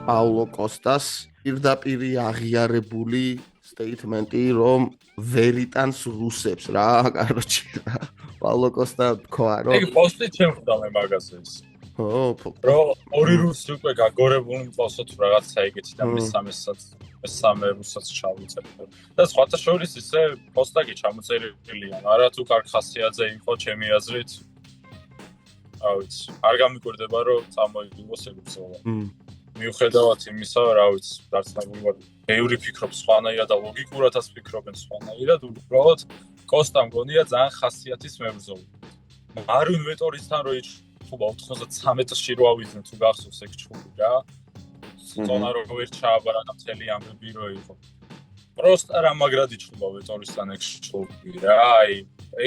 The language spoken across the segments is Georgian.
პაულო კოსტას პირდაპირი აღიარებული სტეიტმენტი, რომ ვერ იტანს რუსებს რა, კაროჩი რა. პაულო კოსტა თქვა, რომ ეგ პოსტი ჩემ მე მაგაზეს. რომ ორი რუსი უკვე გაგორებული მყავსო თუ რაღაცა ეგეთი და მესამე რუსსაც ჩავიწერე. და სხვათა შორის ისე პოსტაკი ჩამოწერილია, არა თუ კარგ ხასიათზე იყო ჩემი აზრით. რა ვიცი, არ გამიკვირდება რომ წამოიგოს ეგ ბრძოლა. მიუხედავად იმისა, რა ვიცი, დარწმუნებულად ბევრი ფიქრობს სხვანაირად და ლოგიკურადაც ფიქრობენ სხვანაირად, უბრალოდ კოსტა მგონია ძალიან ხასიათის მებრძოლი. მარვინ ვეტორისთან რო ხუბა 93-ში რო ავიდნენ თუ გახსოვს ეგ ჩხუბი რა. ზონა რო ვერ ჩააბარა და მთელი ამბები რო იყო. პროსტა რა მაგრად იჩხუბა ვეტორისთან ეგ ჩხუბი რა. აი,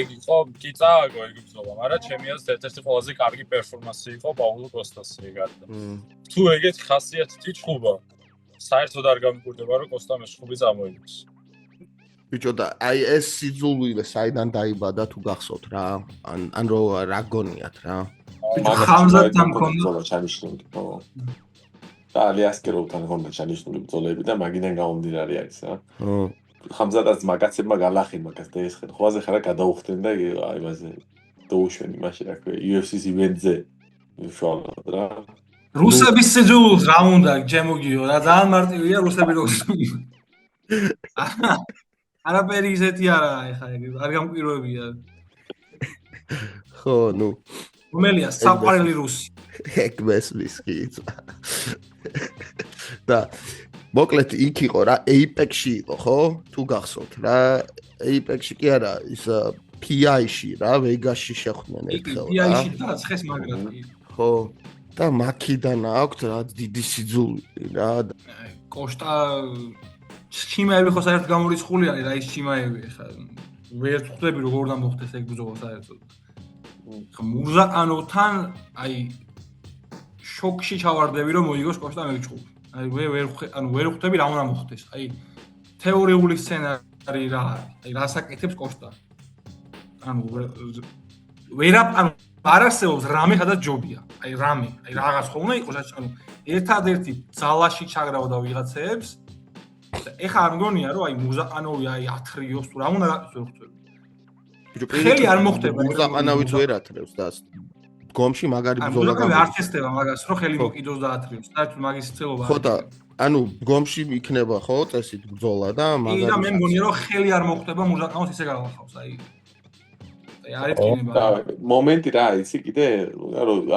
ეგ იყო კი წააგო ეგ ბრძოლა, მაგრამ ჩემი აზრით ერთ-ერთი ყველაზე კარგი პერფორმანსი იყო პაულო კოსტას ეგად. თუ ეგეთი ხასიათით იჩხუბა, საერთოდ არ გამიკვირდება რომ კოსტამ ეს ჩხუბი წამოიგოს. ბიჭო და აი ეს სიძულვილი საიდან დაიბადა თუ გახსოვთ რა? ან რო რა გონიათ რა? ხამზადთან მქონდა ჩანიშნული. და ალიასკეროვთან მქონდა ჩანიშნული ბრძოლები და მაგიდან გამომდინარე არის რა. ხამზადაც მაგაცებმა გალახინ მაგას და ეს ხვაზე ხარა გადაუხდნენ და აი მასე დაუშვენ იმაში რა ქვია UFC-ს ივენტზე უშუალოდ რა. რუსების სიძულს რა უნდა ჯემოგიო რა ძალიან მარტივია რუსები როგორ არაფერი ისეთი არა ეხა არ გამკვირვებია. ხო, ნუ რომელია საყვარელი რუსი? ეგ მესმის კი. და მოკლედ იქ იყო რა, Apex-ში იყო, ხო? თუ გახსოვთ რა, Apex-ში კი არა, ის PI-ში რა, Vegas-ში შეხვდნენ ერთხელ რა. PI-ში დაცხეს მაგრამ კი. ხო. და მაქიდან აქვს რა დიდი სიძულვილი რა. კოშტა ჩიმაევი ხო საერთოდ გამორიცხული არის რა ის ჩიმაევი ხა. ვერ ხვდები როგორ უნდა მოხდეს ეგ ბრძოლა საერთოდ. ხა მურზაკანოვთან აი შოკში ჩავარდები რომ მოიგოს კოშტა მეგჭუბ. აი ვერ ხვდები რა უნდა მოხდეს. აი თეორიული სცენარი რა არის. აი რასაკეთებს კოშტა. ანუ არ არსებობს რამე სადაც ჯობია. აი რამე, აი რაღაც ხო უნდა იყოს ანუ ერთადერთი ძალაში ჩაგრავდა ვიღაცებს. ეხა არ მგონია რომ აი მუზაყანოვი აი ათრიოს თუ რა უნდა გახსოვთ. ხელი არ მოხდება მუზაყანოვიც ვერ ათრევს და გომში მაგარი ბრძოლა გამოდის. არ ცესდება მაგას რომ ხელი მოკიდოს და ათრიოს. საერთოდ მაგის ცელობა ხო და ანუ გომში იქნება ხო წესით ბრძოლა და მაგარი და მე მგონია რომ ხელი არ მოხდება მუზაყანოვს ისე გაღახავს აი არის კინება. მომენტი რა იცი კიდე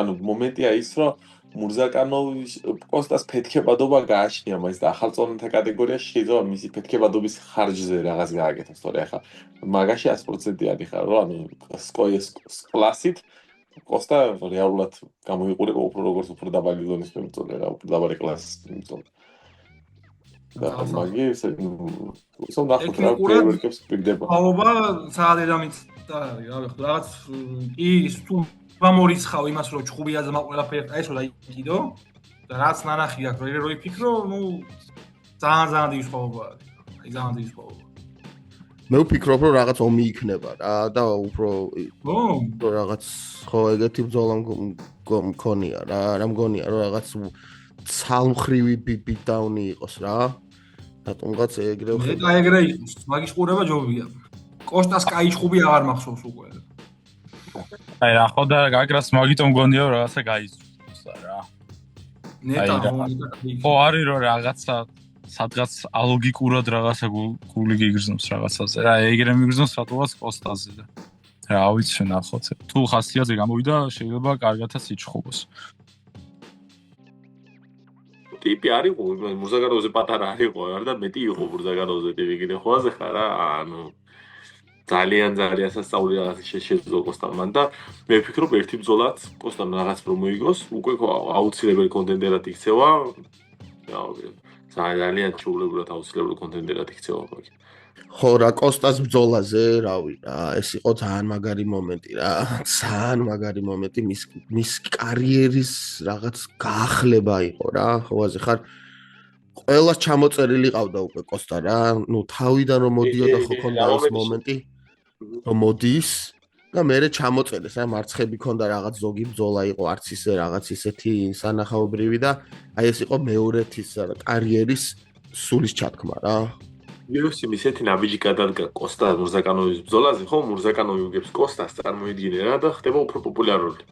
ანუ მომენტია ის რომ მურზაკანოვის კოსტას ფეთქებადობა გააჩნია მას და ახალწლოვანთა კატეგორიაში შეიძლება მისი ფეთქებადობის ხარჯზე რაღაც გააკეთოს თორე ახლა მაგაში 100% არის ხარ რომ ანუ სკოიეს კლასით კოსტა რეალურად გამოიყურება უფრო როგორც უფრო დაბალი ზონის მებრძოლი რა უფრო დაბალი კლასის მებრძოლი და მაგის ნახოთ რა პერვერკებს პირდება ხაობა საადამით და რაღაც ის თუ გამორიცხავ იმას რომ ჩხუბიაზე მაყველაფერი ეს რა იქიდო და რაც ნანახი აქვს რო იფიქრო ნუ ძალიან დიდი სხვაობა არის აი ძალიან დიდი სხვაობა მე ვფიქრობ რომ რაღაც ომი იქნება რა და უფრო რაღაც ხო ეგეთი ბრძოლა მქონია რა მგონია რომ რაღაც ცალმხრივი ბიტდაუნი იყოს რა რატომღაც ეგრე ხედა ეგრე იყოს მაგის ყურება ჯობია კოსტას კაი ჩხუბი აღარ მახსოვს უკვე აი რა ხო და გაგრას მაგიტომ მგონია რომ რაღაცა გაიზრდა რა ნეტა ხო არის რომ რაღაცა სადღაც ალოგიკურად რაღაცა გული გიგრძნობს რაღაცაზე რა ეგრე მიგრძნობს რატომაც კოსტაზე და რა ვიცი ნახოთ თუ ხასიათზე გამოვიდა შეიძლება კარგათაც იჩხუბოს ტიპი არის მურზაგაროზე პატარა არისო და მეტი იყო მურზაგაროზე ტიპი კიდე ხოაზე ხარ რა ანუ ძალიან სასწაული რაღაც შეძლო კოსტამ და მე ვფიქრობ ერთი ბრძოლაც კოსტამ რაღაც რომ მოიგოს უკვე აუცილებელი კონტენდერად იქცევა ძალიან ჩაულებურად აუცილებელი კონტენდერად იქცევა მაგ ხო რა კოსტას ბრძოლაზე რავი რა ეს იყო ძალიან მაგარი მომენტი რა ძალიან მაგარი მომენტი მის კარიერის რაღაც გაახლება იყო რა ხოაზე ხარ ყველას ჩამოწერილი ყავდა უკვე კოსტა რა ნუ თავიდან რომ მოდიოდა ხო ქონდა ეს მომენტი რომ მოდის და მე ჩამოწელეს რა მარცხები ქონდა რაღაც ზოგი ბრძოლა იყო არც ისე რაღაც ისეთი სანახაობრივი და აი ეს იყო მეორეთის კარიერის სულის ჩათქმა რა. UFC ისეთი ნაბიჯი გადადგა კოსტა მურზაკანოვის ბრძოლაზე, ხო? მურზაკანოვი უგებს კოსტას წარმოიდგინე რა და ხდება უფრო პოპულარული.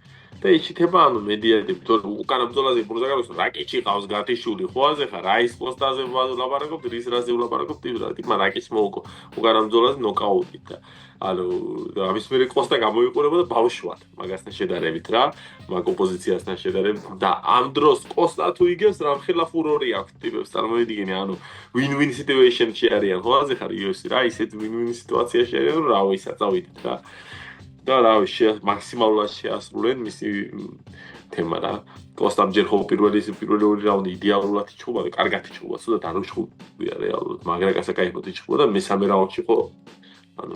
და იჩითება ანუ მედიატები, თორემ უკანა ბრძოლაზე მურზაკანოვის რაკეტი ყავს გათიშული, ხო აზე ხარ? რაის კოსტაზე ვლაპარაკობთ, რის რაზე ვლაპარაკობთ, ტიპმა რაკეტს მოუგო. უკანა ბრძოლაზე ნოკაუტით და ანუ ამის მერე კოსტა გამოიყურებოდა ბავშვად მაგასთან შედარებით რა, მაგ ოპოზიციასთან შედარებით და ამ დროს კოსტა თუ იგებს რამხელა ფურორი აქვს ტიპებს წარმოიდგინე, ანუ win-win situation-ში არიან, ხო აზე ხარ UFC რა, ისეთ win-win სიტუაციაში არიან, რომ რა ვისა წავიდეთ რა. და რა მაქსიმალურად შეასრულენ მისი თემა რა. კოსტამ ჯერ ხო პირველი ორი რაუნდი იდეალურად იჩხუბა და კარგად იჩხუბა, ცუდად არ უჩხუბია რეალურად, მაგრამ კაცი кайფოდ იჩხუბა და მესამე რაუნდში ხო ანუ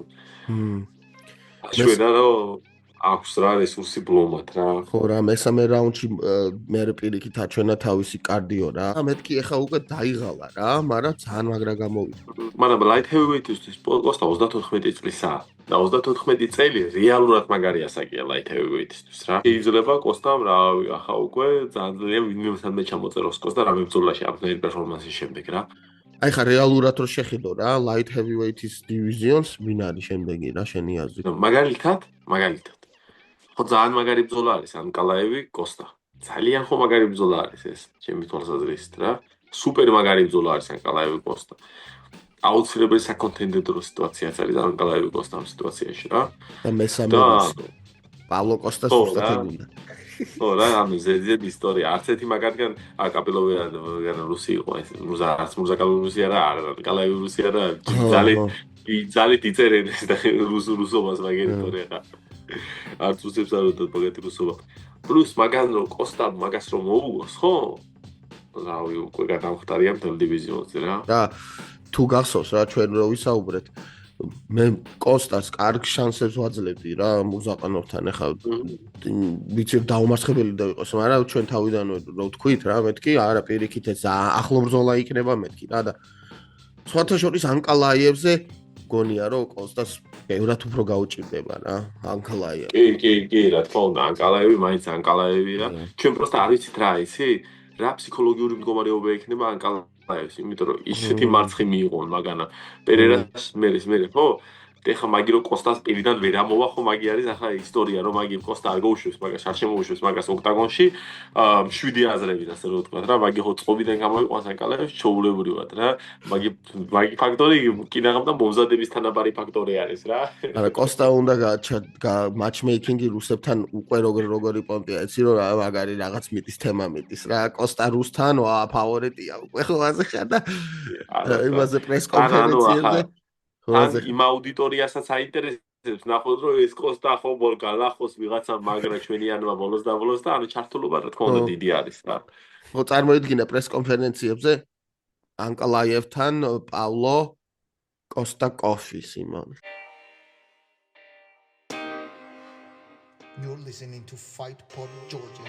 შვედა რომ აქვს რა რესურსი ბლომად რა. ხო რა, მესამე რაუნდში მე პირიქით აჩვენა თავისი კარდიო რა. მეთქი ეხა უკვე დაიღალა რა, მაგრამ ძალიან მაგრა გამოვიდა. მაგრამ light heavyweight-ისთვის კოსტა 34 წლისაა. და 34 წელი რეალურად მაგარი ასაკია light heavyweight-ისთვის რა. შეიძლება კოსტამ რა ახლა უკვე ძალიან ვინმესადმე ჩამოწეროს კოსტა რამე ბრძოლაში აბნელი პერფორმანსის შემდეგ რა. აი ხა რეალურად რო შეხედო რა light heavyweight-ის დივიზიონს ვინ არის შემდეგი რა შენი აზრით? მაგალითად ხო ძალიან მაგარი ბრძოლა არის ანკალაევი კოსტა. ძალიან ხო მაგარი ბრძოლა არის ეს ჩემი თვალსაზრისით რა. სუპერ მაგარი ბრძოლა არის ანკალაევი კოსტა. აუცილებელი საკონტენდერო სიტუაციაც არის ანკალაევი კოსტამ სიტუაციაში რა. და მესამე პავლო კოსტას უსტათებია. ხო რა, ანუ ზედიზედ ისტორია. არც ერთი მაგათგან კაპილოვი რუსი იყო ეს მურზაკანოვი რუსი არა, ანკალაევი რუსი არა. ძალიან იწერენ ეს და რუსობას მაგერი თორე ხა. არც უსებს არ უდოთ მაგათი რუსობა. პლუს მაგან რო კოსტამ მაგას რომ მოუგოს, ხო? რავი, უკვე გადამხტარია მთელ დივიზიონზე რა. და თუ გახსოვს რა ჩვენ რო ვისაუბრეთ მე კოსტას კარგ შანსებს ვაძლევდი რა მურზაკანოვთან ეხლა ვიცი დაუმარცხებელი და იყოს მაგრამ ჩვენ თავიდანვე რო ვთქვით რა მეთქი არა პირიქით ეს ახლო ბრძოლა იქნება მეთქი რა და სხვათა შორის ანკალაიევზე გონია რომ კოსტას ბევრად უფრო გაუჭირდება რა ანკალაიევი კი რა თქმა უნდა ანკალაიევი მაინც ანკალაიევი რა ჩვენ პროსტა არ ვიცით რა ისი რა ფსიქოლოგიური მდგომარეობა იქნება ანკალაიევს იმიტომ რომ ისეთი მარცხი მიიღონ მაგანა პერერას მერე ხო ეხა მაგი რო კოსტას პირიდან ვერ ამოვა ხო მაგი არის ახლა ისტორია რომ მაგი კოსტა არ გაუშვებს მაგას არ შემოუშვებს მაგას ოქტაგონში 7 აზრებით ასე რომ ვთქვა რა მაგი ხო წყობიდან გამოიყვანს ანკალაიევს ჩაულებრივად რა მაგი ფაქტორი კინაღამ და მომზადების თანაბარი ფაქტორი არის რა არა კოსტა უნდა матчмეიკინგი რუსებთან უკვე როგორი პონტია იცი რომ მაგარი რაღაც მიტის თემა მიტის რა კოსტა რუსთან ფავორიტია უკვე ხო ასე ხარ და იმაზე პრეს კონფერენციაზე ან იმ აუდიტორიასაც აინტერესებს ნახოთ რომ ეს კოსტა ხო გალახოს ვიღაცა მაგრა ჩვენიანმა ბოლოს და ანუ ჩართულობა რა თქმა უნდა დიდი არის რა ხო წარმოიდგინე პრეს კონფერენციებზე ანკალაიევთან პავლო კოსტა კოფი სიმონ You're listening to Fight Pod Georgia,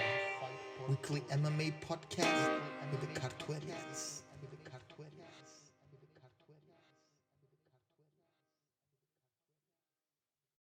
weekly MMA podcast with the Cartuelians.